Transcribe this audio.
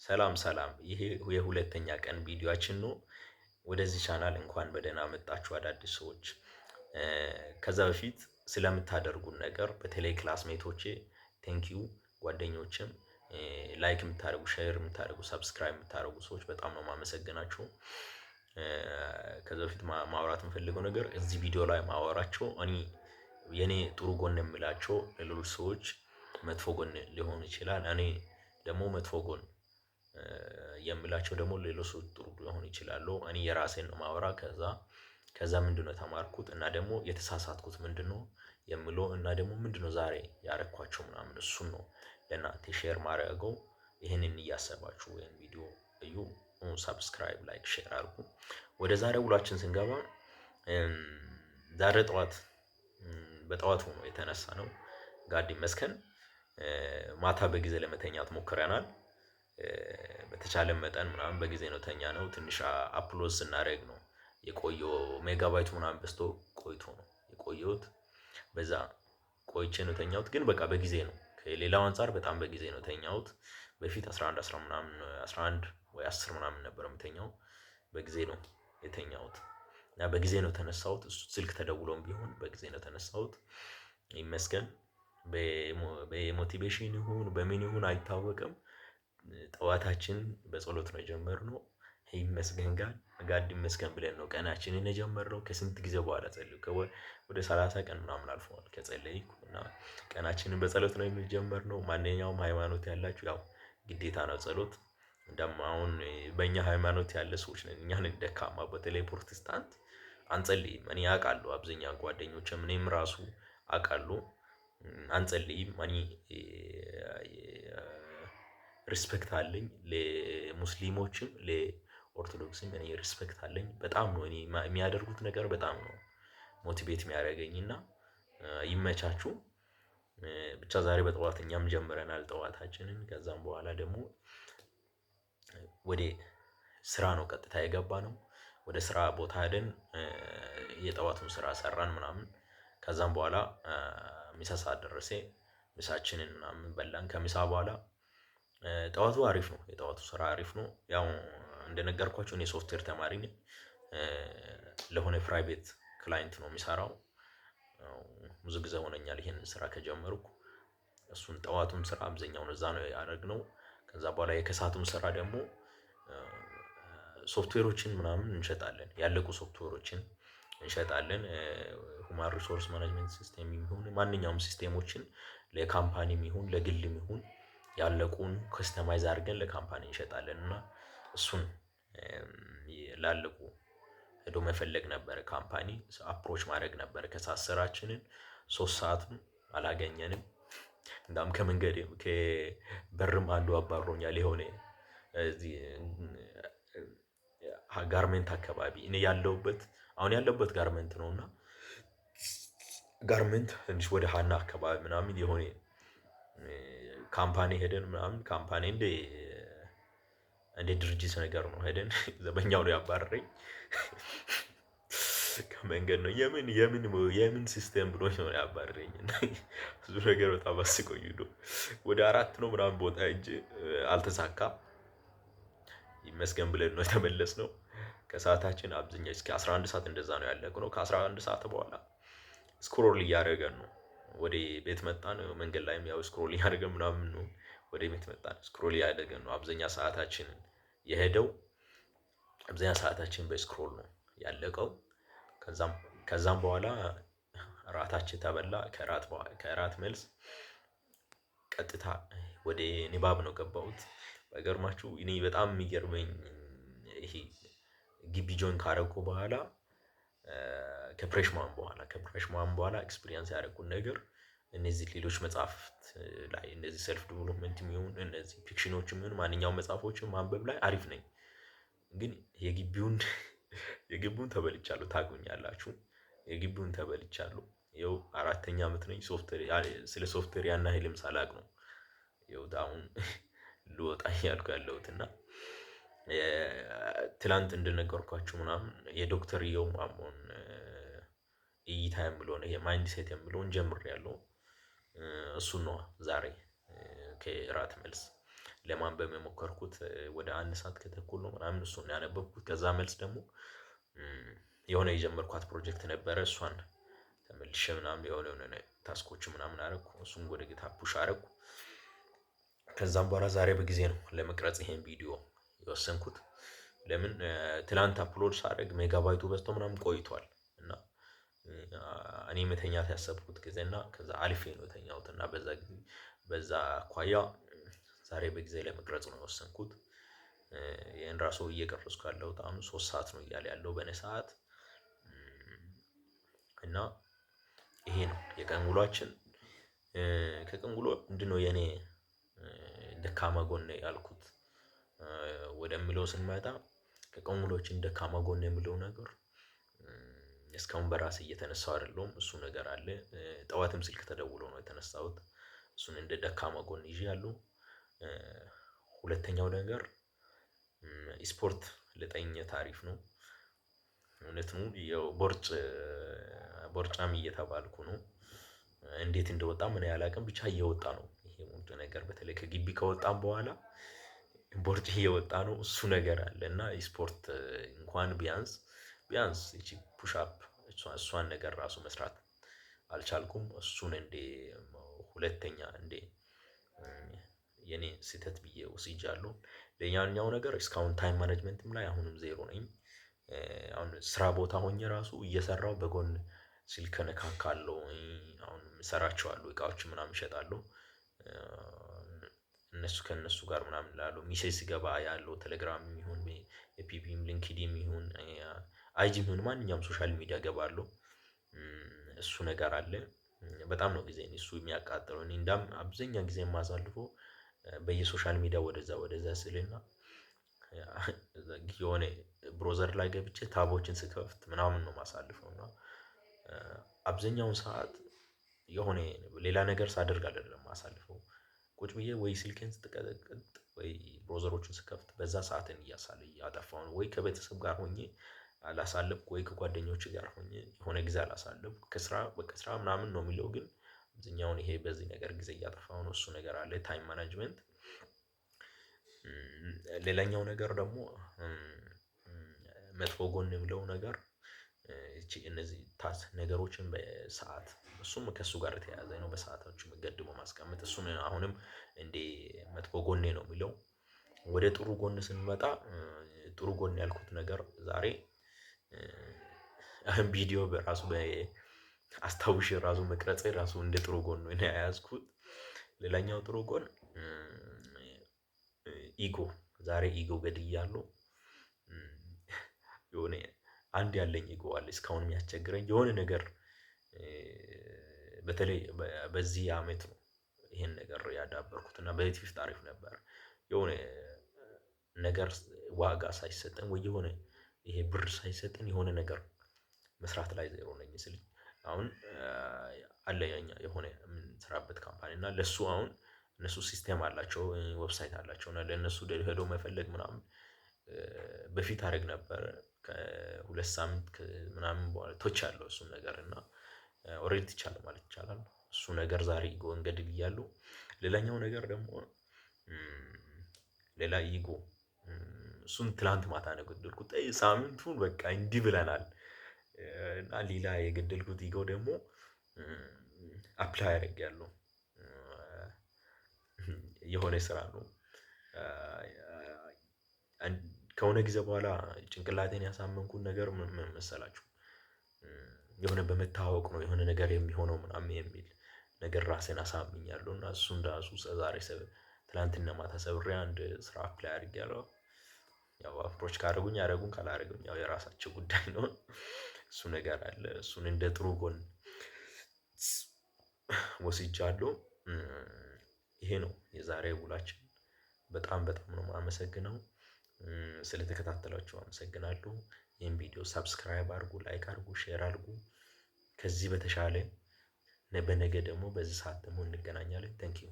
ሰላም ሰላም፣ ይሄ የሁለተኛ ቀን ቪዲዮአችን ነው። ወደዚህ ቻናል እንኳን በደህና መጣችሁ አዳዲስ ሰዎች። ከዛ በፊት ስለምታደርጉን ነገር በተለይ ክላስሜቶቼ ቴንኪዩ፣ ጓደኞችም ላይክ የምታደርጉ ሼር የምታደርጉ ሰብስክራይብ የምታደርጉ ሰዎች በጣም ነው የማመሰግናችሁ። ከዛ በፊት ማውራት የምፈልገው ነገር እዚህ ቪዲዮ ላይ ማወራቸው የኔ ጥሩ ጎን የምላቸው ለሌሎች ሰዎች መጥፎ ጎን ሊሆን ይችላል። እኔ ደግሞ መጥፎ ጎን የምላቸው ደግሞ ሌሎች ሰዎች ጥሩ ሊሆኑ ይችላሉ። እኔ የራሴን ነው ማወራ። ከዛ ምንድነው የተማርኩት እና ደግሞ የተሳሳትኩት ምንድነው የምለው እና ደግሞ ምንድነው ዛሬ ያረኳቸው ምናምን እሱን ነው ለእናንተ ሼር ማድረገው። ይህንን እያሰባችሁ ወይም ቪዲዮ እዩ፣ ሰብስክራይብ ላይክ ሼር አድርጉ። ወደ ዛሬ ውሏችን ስንገባ ዛሬ በጠዋት ሆኖ የተነሳ ነው። ጋድ ይመስገን ማታ በጊዜ ለመተኛት ሞክረናል። በተቻለ መጠን ምናምን በጊዜ ነው ተኛ ነው። ትንሽ አፕሎድ ስናደርግ ነው የቆየው። ሜጋባይቱ ምናምን በዝቶ ቆይቶ ነው የቆየሁት። በዛ ቆይቼ ነው ተኛሁት። ግን በቃ በጊዜ ነው፣ ከሌላው አንፃር በጣም በጊዜ ነው ተኛሁት። በፊት 11 ምናምን 11 ወይ 10 ምናምን ነበር የምተኛው። በጊዜ ነው የተኛሁት እና በጊዜ ነው ተነሳሁት። እሱ ስልክ ተደውሎም ቢሆን በጊዜ ነው ተነሳሁት። ይመስገን። በሞቲቬሽን ይሁን በምን ይሁን አይታወቅም፣ ጠዋታችን በጸሎት ነው የጀመርነው። ይመስገን ጋድ ይመስገን ብለን ነው ቀናችንን የጀመርነው። ከስንት ጊዜ በኋላ ጸልዩ ወደ 30 ቀን ምናምን አልፈዋል ከጸለይኩ እና ቀናችንን በጸሎት ነው የጀመርነው። ማንኛውም ሃይማኖት ያላችሁ ያው ግዴታ ነው ጸሎት። እንደውም አሁን በእኛ ሃይማኖት ያለ ሰዎች ነን እኛን ደካማ፣ በተለይ ፕሮቴስታንት አንጸልይም። እኔ አውቃለሁ፣ አብዛኛው ጓደኞችም እኔም ራሱ አውቃለሁ አንጸልይም። ሪስፔክት አለኝ ለሙስሊሞችም ለኦርቶዶክስም እኔ ሪስፔክት አለኝ። በጣም ነው እኔ የሚያደርጉት ነገር በጣም ነው ሞቲቬት የሚያደርገኝ እና ይመቻችሁ። ብቻ ዛሬ በጠዋት እኛም ጀምረናል ጠዋታችንን። ከዛም በኋላ ደግሞ ወደ ስራ ነው ቀጥታ የገባ ነው። ወደ ስራ ቦታ ሄደን የጠዋቱን ስራ ሰራን ምናምን። ከዛም በኋላ ምሳ ሰዓት ደረሰ። ምሳችንን ምናምን በላን። ከምሳ በኋላ ጠዋቱ አሪፍ ነው፣ የጠዋቱ ስራ አሪፍ ነው። ያው እንደነገርኳችሁ እኔ ሶፍትዌር ተማሪ ነኝ። ለሆነ ፕራይቬት ክላይንት ነው የሚሰራው። ብዙ ጊዜ ሆነኛል ይሄንን ስራ ከጀመርኩ። እሱን ጠዋቱን ስራ አብዛኛውን እዛ ነው ያደረግነው። ከዛ በኋላ የከሳቱን ስራ ደግሞ ሶፍትዌሮችን ምናምን እንሸጣለን፣ ያለቁ ሶፍትዌሮችን እንሸጣለን። ሁማን ሪሶርስ ማኔጅመንት ሲስተም ይሁን ማንኛውም ሲስተሞችን ለካምፓኒም ይሁን ለግልም ይሁን ያለቁን ከስተማይዝ አድርገን ለካምፓኒ እንሸጣለን እና እሱን ላለቁ ሄዶ መፈለግ ነበር። ካምፓኒ አፕሮች ማድረግ ነበር። ከሰዓት ስራችንን 3 ሰዓትም አላገኘንም። እንዳውም ከመንገድ ከበርም አንዱ አባሮኛል። የሆነ እዚህ ጋርመንት አካባቢ እኔ ያለሁበት አሁን ያለሁበት ጋርመንት ነውና ጋርመንት ትንሽ ወደ ሀና አካባቢ ምናምን የሆነ ካምፓኒ ሄደን ምናምን ካምፓኒ እንደ ድርጅት ነገር ነው ሄደን ዘበኛው ነው ያባረረኝ። ከመንገድ ነው የምን ሲስተም ብሎ ነው ያባረረኝ። እና ብዙ ነገር በጣም አስቆኝ ነው። ወደ 4 ነው ምናምን ቦታ እጅ አልተሳካም። ይመስገን ብለን ነው የተመለስነው። ከሰዓታችን አብዛኛው እስከ 11 ሰዓት እንደዛ ነው ያለቅነው። ከ11 ሰዓት በኋላ ስክሮል እያደረገን ነው ወደ ቤት መጣን። መንገድ ላይም ያው ስክሮል እያደረገን ምናምን ነው ወደ ቤት መጣን። ስክሮል እያደረገን ነው አብዛኛ ሰዓታችንን የሄደው። አብዛኛ ሰዓታችን በስክሮል ነው ያለቀው። ከዛም በኋላ እራታችን ተበላ። ከእራት መልስ ቀጥታ ወደ ንባብ ነው ገባሁት። ባይገርማችሁ እኔ በጣም የሚገርመኝ ይሄ ግቢ ጆይን ካደረኩ በኋላ ከፍሬሽማን በኋላ ኤክስፒሪየንስ ያደረኩት ነገር እነዚህ ሌሎች መጽሐፍት ላይ እነዚህ ሰልፍ ዲቨሎፕመንት የሚሆን እነዚህ ፊክሽኖችም ይሁን ማንኛውም መጽሐፎችን ማንበብ ላይ አሪፍ ነኝ። ግን የግቢውን ተበልቻለሁ። ታውቁኛላችሁ፣ የግቢውን ተበልቻለሁ። ይኸው 4ኛ ዓመት ነኝ። ስለ ሶፍትዌር ያን ያህልም ሳላቅ ነው ይኸው አሁን ልወጣ እያልኩ ያለሁት እና ትላንት እንደነገርኳችሁ ምናምን የዶክተርየው ማሞን እይታ የምለውን ይሄ ማይንድ ሴት የምለውን ጀምሬያለሁ። እሱን ነው ዛሬ ከእራት መልስ ለማንበብ የሞከርኩት ወደ 1 ሰዓት ከተኩል ነው ምናምን እሱን ያነበብኩት። ከዛ መልስ ደግሞ የሆነ የጀመርኳት ፕሮጀክት ነበረ እሷን ተመልሼ ምናምን የሆነ ታስኮች ምናምን አረኩ። እሱን ወደ ጌታ ፑሽ አረኩ። ከዛም በኋላ ዛሬ በጊዜ ነው ለመቅረጽ ይሄን ቪዲዮ የወሰንኩት። ለምን ትላንት አፕሎድ ሳደርግ ሜጋባይቱ በዝቶ ምናምን ቆይቷል እና እኔ መተኛት ያሰብኩት ጊዜ እና ከዛ አልፌ ነው የተኛሁት እና በዛ አኳያ ዛሬ በጊዜ ለመቅረጽ ነው የወሰንኩት። ይሄን ራሱ እየቀረጽኩ ያለሁት አሁን 3 ሰዓት ነው እያለ ያለው በእኔ ሰዓት እና ይሄ ነው የቀን ውሏችን። ከቀን ውሎ ምንድነው የኔ ደካማ ጎን ያልኩት ወደሚለው ስንመጣ ከቀን ውሎችን ደካማ ጎን የምለው ነገር እስካሁን በራሴ እየተነሳው አይደለሁም። እሱ ነገር አለ። ጠዋትም ስልክ ተደውሎ ነው የተነሳሁት። እሱን እንደ ደካማ ጎን ይዣለሁ። ሁለተኛው ነገር ስፖርት ለጤንነት አሪፍ ነው። እውነት ነው ያው ቦርጫም እየተባልኩ ነው። እንዴት እንደወጣ ምን አላውቅም ብቻ እየወጣ ነው። ይሄ ሙሉ ነገር በተለይ ከግቢ ከወጣን በኋላ ቦርጭ እየወጣ ነው። እሱ ነገር አለ እና ስፖርት እንኳን ቢያንስ እቺ ፑሽ አፕ እሷን ነገር ራሱ መስራት አልቻልኩም። እሱን እንደ ሁለተኛ እንደ የኔ ስህተት ብዬ ወስጃለሁ። ሌላኛው ነገር እስካሁን ታይም ማኔጅመንትም ላይ አሁንም ዜሮ ነኝ። አሁን ስራ ቦታ ሆኜ ራሱ እየሰራሁ በጎን ስልክ እነካካለሁ። አሁን እሰራቸው አሉ እቃዎች ምናምን እሸጣለሁ። ከእነሱ ጋር ምናምን እላለሁ። ሚሴጅ ሲገባ ያለው ቴሌግራም ይሁን ኤፒፒም ሊንክድኢን ይሁን አይጂም ይሁን ማንኛውም ሶሻል ሚዲያ እገባለሁ። እሱ ነገር አለ። በጣም ነው ጊዜን እሱ የሚያቃጥለው። እኔ እንዳም አብዛኛ ጊዜ የማሳልፈው በየሶሻል ሚዲያ ወደዛ ስልና የሆነ ብሮዘር ላይ ገብቼ ታቦችን ስከፍት ምናምን ነው የማሳልፈው እና አብዛኛውን ሰዓት የሆነ ሌላ ነገር ሳደርግ አይደለም የማሳልፈው። ቁጭ ብዬ ወይ ስልኬን ስትቀጠቅጥ ወይ ብሮዘሮችን ስከፍት በዛ ሰዓትን እያጠፋሁ ነው። ወይ ከቤተሰብ ጋር ሆኜ አላሳለፍኩ ወይ ከጓደኞቼ ጋር ሆኜ የሆነ ጊዜ አላሳለፍኩ። ከስራ ምናምን ነው የሚለው ግን አብዛኛውን ይሄ በዚህ ነገር ጊዜ እያጠፋሁ ነው። እሱ ነገር አለ ታይም ማኔጅመንት። ሌላኛው ነገር ደግሞ መጥፎ ጎን የምለው ነገር እቺ እነዚህ ነገሮችን በሰአት እሱም ከእሱ ጋር የተያያዘ ነው። በሰዓቶቹ ገድቦ ማስቀመጥ እሱን አሁንም እንደ መጥፎ ጎኔ ነው የሚለው። ወደ ጥሩ ጎን ስንመጣ ጥሩ ጎን ያልኩት ነገር ዛሬ አሁን ቪዲዮ በራሱ አስታውሼ ራሱ መቅረጼ ራሱ እንደ ጥሩ ጎን ነው የያዝኩት። ሌላኛው ጥሩ ጎን ኢጎ ዛሬ ኢጎ ገድያለሁ። የሆነ አንድ ያለኝ ኢጎ አለ እስካሁን የሚያስቸግረኝ የሆነ ነገር በተለይ በዚህ አመት ነው ይሄን ነገር ያዳበርኩት እና በፊት አሪፍ ነበር። የሆነ ነገር ዋጋ ሳይሰጠን ወይ የሆነ ይሄ ብር ሳይሰጠን የሆነ ነገር መስራት ላይ ዜሮ ነኝ ስል አሁን አለ የሆነ የምንሰራበት ካምፓኒ እና ለሱ አሁን እነሱ ሲስተም አላቸው ዌብሳይት አላቸው እና ለእነሱ ሄዶ መፈለግ ምናምን በፊት አደረግ ነበር። ከሁለት ሳምንት ምናምን በኋላ ትቻለሁ እሱን ነገር እና ኦሬዲ ትቻለሁ ማለት ይቻላል። እሱ ነገር ዛሬ ኢጎን ገድያለሁ። ሌላኛው ነገር ደግሞ ሌላ ኢጎ እሱን ትላንት ማታ ነው የገደልኩት። ሳምንቱን በቃ እንዲህ ብለናል እና ሌላ የገደልኩት ኢጎ ደግሞ አፕላይ አድርጌያለሁ። የሆነ ስራ ነው። ከሆነ ጊዜ በኋላ ጭንቅላቴን ያሳመንኩት ነገር ምን መሰላችሁ? የሆነ በመታወቅ ነው የሆነ ነገር የሚሆነው ምናምን የሚል ነገር ራሴን አሳምኛለሁ እና እሱን ራሱ ዛሬ ትላንትና ማታ ሰብሬ አንድ ስራ አፕላይ አድርጌያለሁ። ያው አፕሮች ካደረጉኝ ያደረጉኝ ካላደረጉኝ ያው የራሳቸው ጉዳይ ነው። እሱ ነገር አለ። እሱን እንደ ጥሩ ጎን ወስጃለሁ። ይሄ ነው የዛሬ ውሏችን። በጣም ነው የማመሰግነው። ስለተከታተላችሁ አመሰግናለሁ። ይሄን ቪዲዮ ሰብስክራይብ አድርጉ፣ ላይክ አድርጉ፣ ሼር አድርጉ። ከዚህ በተሻለ በነገ ደግሞ በዚህ ሰዓት ደግሞ እንገናኛለን። ታንኪዩ